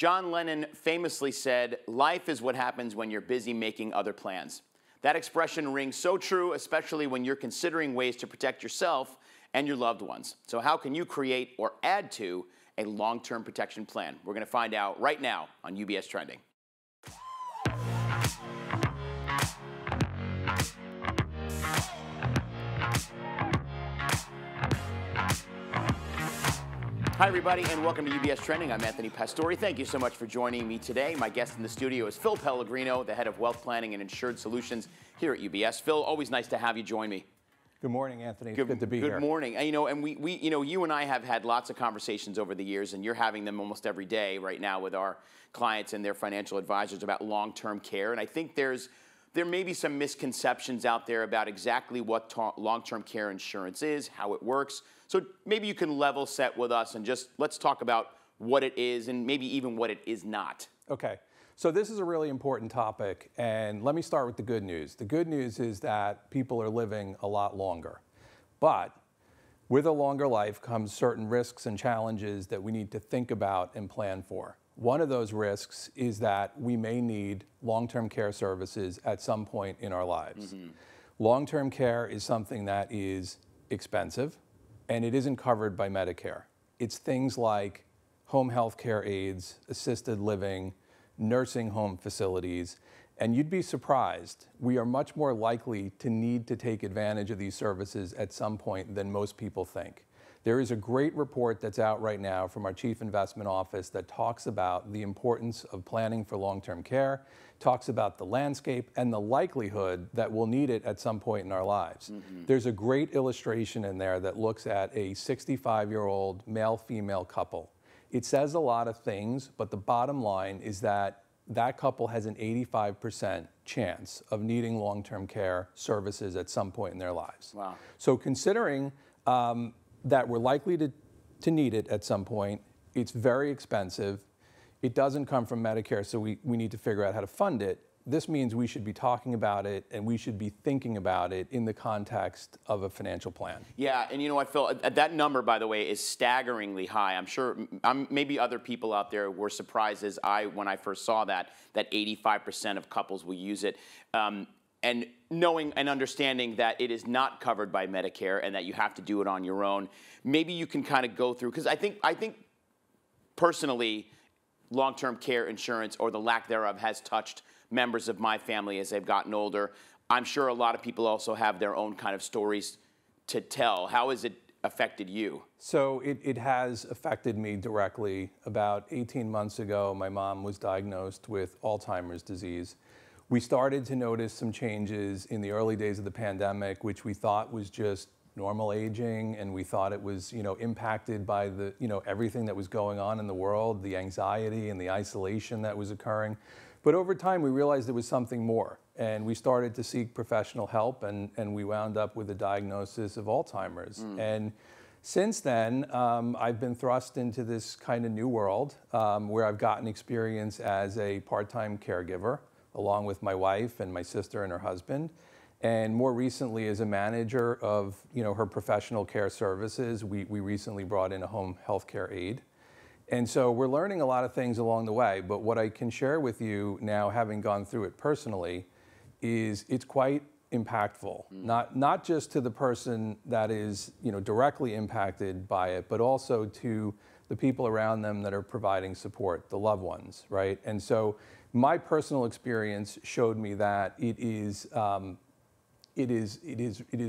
John Lennon famously said, "Life is what happens when you're busy making other plans." That expression rings so true, especially when you're considering ways to protect yourself and your loved ones. So how can you create or add to a long-term protection plan? We're going to find out right now on UBS Trending. Hi, everybody, and welcome to UBS Trending. I'm Anthony Pastore. Thank you so much for joining me today. My guest in the studio is Phil Pellegrino, the head of Wealth Planning and Insured Solutions here at UBS. Phil, always nice to have you join me. Good morning, Anthony. It's good to be here. Good morning. And, you and I have had lots of conversations over the years, and you're having them almost every day right now with our clients and their financial advisors about long-term care. And I think there may be some misconceptions out there about exactly what long-term care insurance is, how it works. So maybe you can level set with us and just let's talk about what it is and maybe even what it is not. Okay. So this is a really important topic, and let me start with the good news. The good news is that people are living a lot longer. But with a longer life comes certain risks and challenges that we need to think about and plan for. One of those risks is that we may need long-term care services at some point in our lives. Mm-hmm. Long-term care is something that is expensive, and it isn't covered by Medicare. It's things like home health care aides, assisted living, nursing home facilities, and you'd be surprised. We are much more likely to need to take advantage of these services at some point than most people think. There is a great report that's out right now from our Chief Investment Office that talks about the importance of planning for long-term care, talks about the landscape and the likelihood that we'll need it at some point in our lives. Mm-hmm. There's a great illustration in there that looks at a 65-year-old male-female couple. It says a lot of things, but the bottom line is that that couple has an 85% chance of needing long-term care services at some point in their lives. Wow. So considering that we're likely to need it at some point, it's very expensive, it doesn't come from Medicare, so we need to figure out how to fund it. This means we should be talking about it and we should be thinking about it in the context of a financial plan. Yeah, and you know what, Phil, that number, by the way, is staggeringly high. I'm sure maybe other people out there were surprised as when I first saw that 85% of couples will use it. And knowing and understanding that it is not covered by Medicare and that you have to do it on your own, maybe you can kind of go through, because I think personally, long-term care insurance or the lack thereof has touched members of my family as they've gotten older. I'm sure a lot of people also have their own kind of stories to tell. How has it affected you? So it has affected me directly. About 18 months ago, my mom was diagnosed with Alzheimer's disease. We started to notice some changes in the early days of the pandemic, which we thought was just normal aging, and we thought it was, impacted by the, everything that was going on in the world, the anxiety and the isolation that was occurring. But over time, we realized there was something more, and we started to seek professional help, and we wound up with a diagnosis of Alzheimer's. And since then, I've been thrust into this kind of new world where I've gotten experience as a part-time caregiver, along with my wife and my sister and her husband. And more recently, as a manager of her professional care services, we recently brought in a home health care aide. And so we're learning a lot of things along the way, but what I can share with you now, having gone through it personally, is it's quite impactful. Not just to the person that is directly impacted by it, but also to the people around them that are providing support, the loved ones, right? And so my personal experience showed me that it is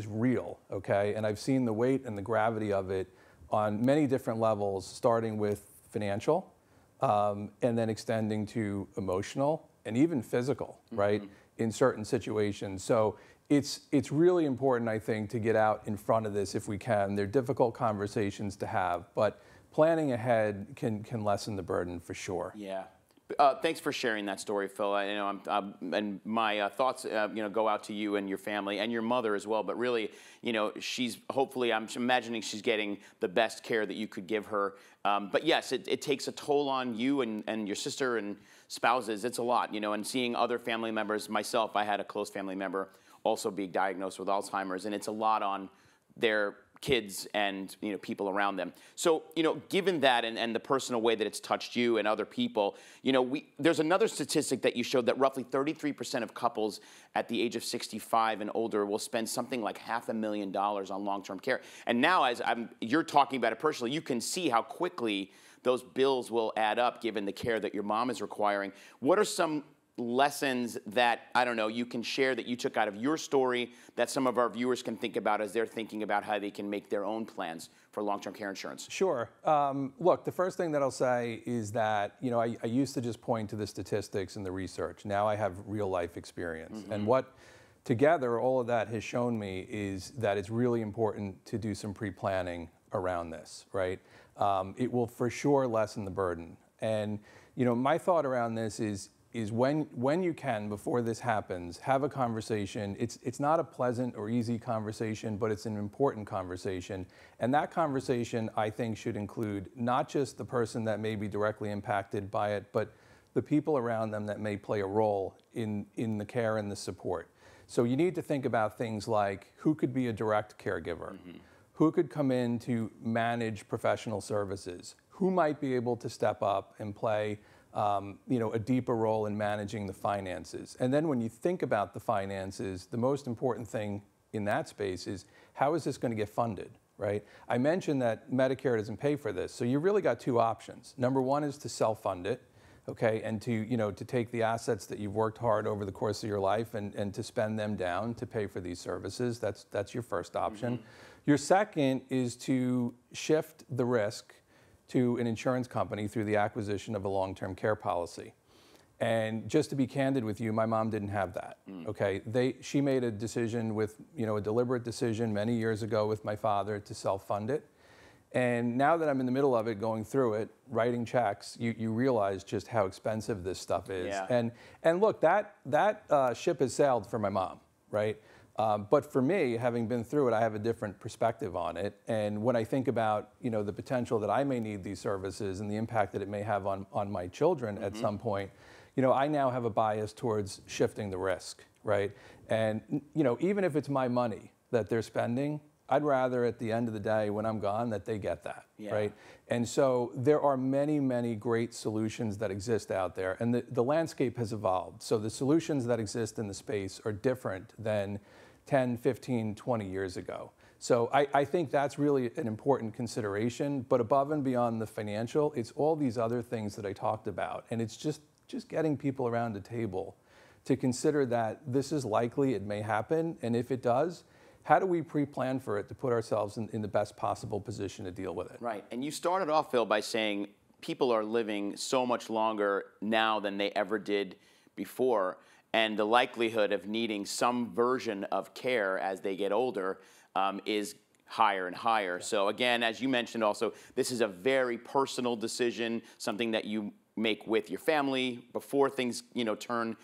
real, okay? And I've seen the weight and the gravity of it on many different levels, starting with financial, and then extending to emotional and even physical, right? In certain situations. So it's really important, I think, to get out in front of this if we can. They're difficult conversations to have, but planning ahead can lessen the burden for sure. Yeah. Thanks for sharing that story, Phil. I know, and my thoughts, go out to you and your family and your mother as well. But really, she's hopefully, I'm imagining she's getting the best care that you could give her. But yes, it takes a toll on you and your sister and spouses. It's a lot, and seeing other family members. Myself, I had a close family member also be diagnosed with Alzheimer's, and it's a lot on their kids and people around them. So given that and the personal way that it's touched you and other people, there's another statistic that you showed that roughly 33% of couples at the age of 65 and older will spend something like $500,000 on long-term care. And now, as you're talking about it personally, you can see how quickly those bills will add up given the care that your mom is requiring. What are some lessons that, I don't know, you can share that you took out of your story that some of our viewers can think about as they're thinking about how they can make their own plans for long-term care insurance? Sure. Look, the first thing that I'll say is that, I used to just point to the statistics and the research. Now I have real life experience. Mm-hmm. And what together all of that has shown me is that it's really important to do some pre-planning around this, right? It will for sure lessen the burden. And, my thought around this is when you can, before this happens, have a conversation. It's not a pleasant or easy conversation, but it's an important conversation. And that conversation, I think, should include not just the person that may be directly impacted by it, but the people around them that may play a role in the care and the support. So you need to think about things like who could be a direct caregiver, mm-hmm. who could come in to manage professional services, who might be able to step up and play a deeper role in managing the finances. And then when you think about the finances, the most important thing in that space is how is this going to get funded, right? I mentioned that Medicare doesn't pay for this, so you really got two options. Number one is to self-fund it, okay, and to take the assets that you've worked hard over the course of your life and to spend them down to pay for these services. That's your first option. Mm-hmm. Your second is to shift the risk to an insurance company through the acquisition of a long-term care policy. And just to be candid with you, my mom didn't have that, okay? She made a decision with, a deliberate decision many years ago with my father to self-fund it. And now that I'm in the middle of it, going through it, writing checks, you realize just how expensive this stuff is. Yeah. And look, that ship has sailed for my mom, right? But for me, having been through it, I have a different perspective on it. And when I think about, the potential that I may need these services and the impact that it may have on my children mm-hmm. at some point, I now have a bias towards shifting the risk, right? And, even if it's my money that they're spending, I'd rather at the end of the day when I'm gone that they get that, yeah. right? And so there are many, many great solutions that exist out there. And the landscape has evolved. So the solutions that exist in the space are different than 10, 15, 20 years ago. So I think that's really an important consideration. But above and beyond the financial, it's all these other things that I talked about. And it's just getting people around the table to consider that this is likely, it may happen. And if it does, how do we pre-plan for it to put ourselves in the best possible position to deal with it? Right. And you started off, Phil, by saying people are living so much longer now than they ever did before. And the likelihood of needing some version of care as they get older is higher and higher. Yeah. So again, as you mentioned also, this is a very personal decision, something that you make with your family before things, turn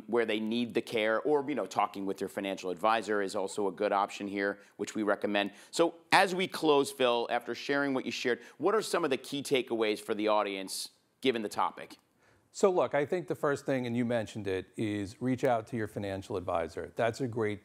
where they need the care, or talking with your financial advisor is also a good option here, which we recommend. So as we close, Phil, after sharing what you shared, what are some of the key takeaways for the audience given the topic? So look, I think the first thing, and you mentioned it, is reach out to your financial advisor. That's a great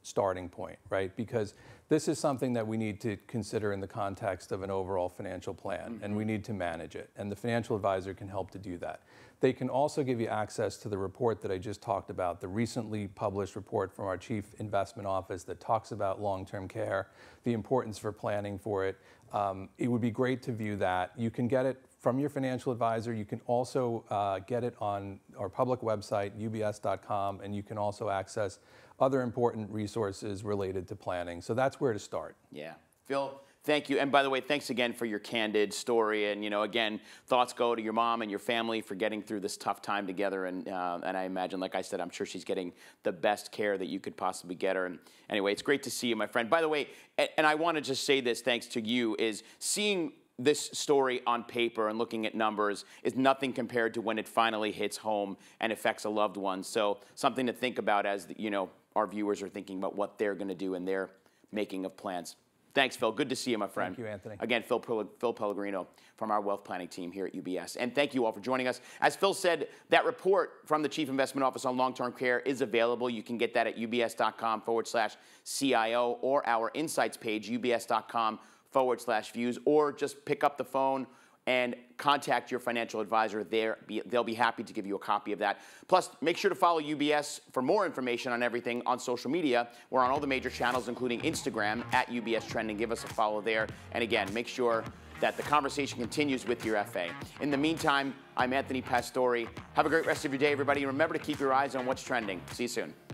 starting point, right? Because this is something that we need to consider in the context of an overall financial plan, mm-hmm. and we need to manage it. And the financial advisor can help to do that. They can also give you access to the report that I just talked about, the recently published report from our Chief Investment Office that talks about long-term care, the importance for planning for it. It would be great to view that. You can get it from your financial advisor. You can also get it on our public website, ubs.com, and you can also access other important resources related to planning. So that's where to start. Yeah. Phil, thank you. And by the way, thanks again for your candid story. And, again, thoughts go to your mom and your family for getting through this tough time together. And I imagine, like I said, I'm sure she's getting the best care that you could possibly get her. And anyway, it's great to see you, my friend. By the way, and I want to just say this thanks to you, is seeing this story on paper and looking at numbers is nothing compared to when it finally hits home and affects a loved one. So something to think about as, our viewers are thinking about what they're going to do in their making of plans. Thanks, Phil. Good to see you, my friend. Thank you, Anthony. Again, Phil Pellegrino from our wealth planning team here at UBS. And thank you all for joining us. As Phil said, that report from the Chief Investment Office on long-term care is available. You can get that at ubs.com/CIO or our insights page, ubs.com/views, or just pick up the phone and contact your financial advisor there. They'll be happy to give you a copy of that. Plus, make sure to follow UBS for more information on everything on social media. We're on all the major channels, including Instagram at UBS Trending. Give us a follow there. And again, make sure that the conversation continues with your FA. In the meantime, I'm Anthony Pastore. Have a great rest of your day, everybody. And remember to keep your eyes on what's trending. See you soon.